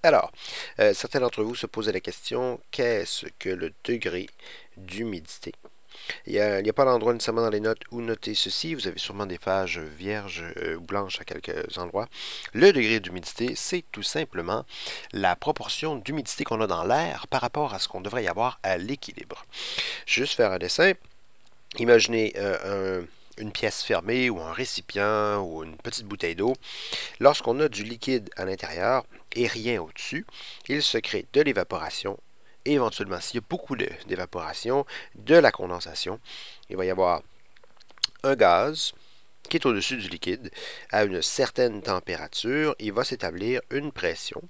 Alors, certains d'entre vous se posaient la question, qu'est-ce que le degré d'humidité? Il y a pas d'endroit nécessairement dans les notes où noter ceci. Vous avez sûrement des pages vierges ou blanches à quelques endroits. Le degré d'humidité, c'est tout simplement la proportion d'humidité qu'on a dans l'air par rapport à ce qu'on devrait y avoir à l'équilibre. Juste faire un dessin. Imaginez une pièce fermée ou un récipient ou une petite bouteille d'eau. Lorsqu'on a du liquide à l'intérieur et rien au-dessus, il se crée de l'évaporation. Et éventuellement, s'il y a beaucoup d'évaporation, de la condensation, il va y avoir un gaz qui est au-dessus du liquide. À une certaine température, il va s'établir une pression.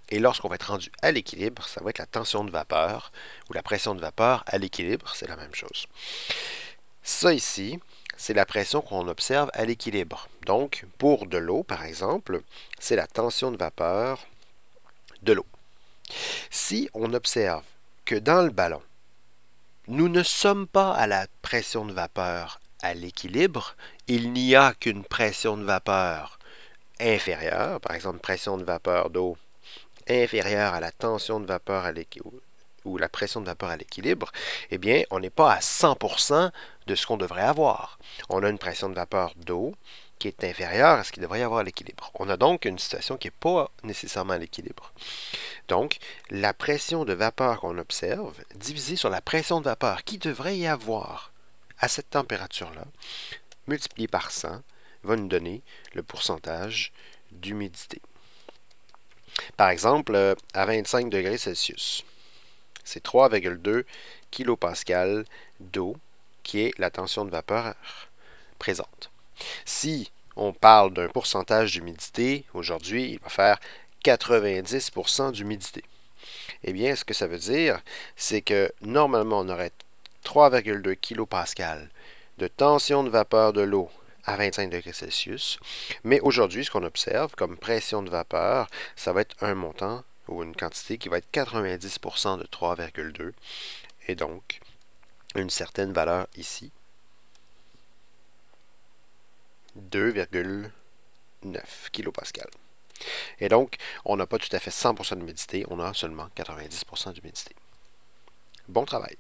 Et lorsqu'on va être rendu à l'équilibre, ça va être la tension de vapeur ou la pression de vapeur à l'équilibre, c'est la même chose. Ça ici, c'est la pression qu'on observe à l'équilibre. Donc, pour de l'eau, par exemple, c'est la tension de vapeur de l'eau. Si on observe que dans le ballon, nous ne sommes pas à la pression de vapeur à l'équilibre, il n'y a qu'une pression de vapeur inférieure, par exemple pression de vapeur d'eau inférieure à la tension de vapeur à l'équilibre, ou la pression de vapeur à l'équilibre, eh bien, on n'est pas à 100% de ce qu'on devrait avoir. On a une pression de vapeur d'eau qui est inférieure à ce qu'il devrait y avoir à l'équilibre. On a donc une situation qui n'est pas nécessairement à l'équilibre. Donc, la pression de vapeur qu'on observe, divisée sur la pression de vapeur qui devrait y avoir à cette température-là, multiplié par 100, va nous donner le pourcentage d'humidité. Par exemple, à 25 degrés Celsius, c'est 3,2 kPa d'eau qui est la tension de vapeur présente. Si on parle d'un pourcentage d'humidité, aujourd'hui, il va faire 90% d'humidité. Eh bien, ce que ça veut dire, c'est que normalement, on aurait 3,2 kPa de tension de vapeur de l'eau à 25 degrés Celsius. Mais aujourd'hui, ce qu'on observe comme pression de vapeur, ça va être un montant ou une quantité qui va être 90% de 3,2 et donc une certaine valeur ici, 2,9 kPa. Et donc, on n'a pas tout à fait 100% d'humidité, on a seulement 90% d'humidité. Bon travail!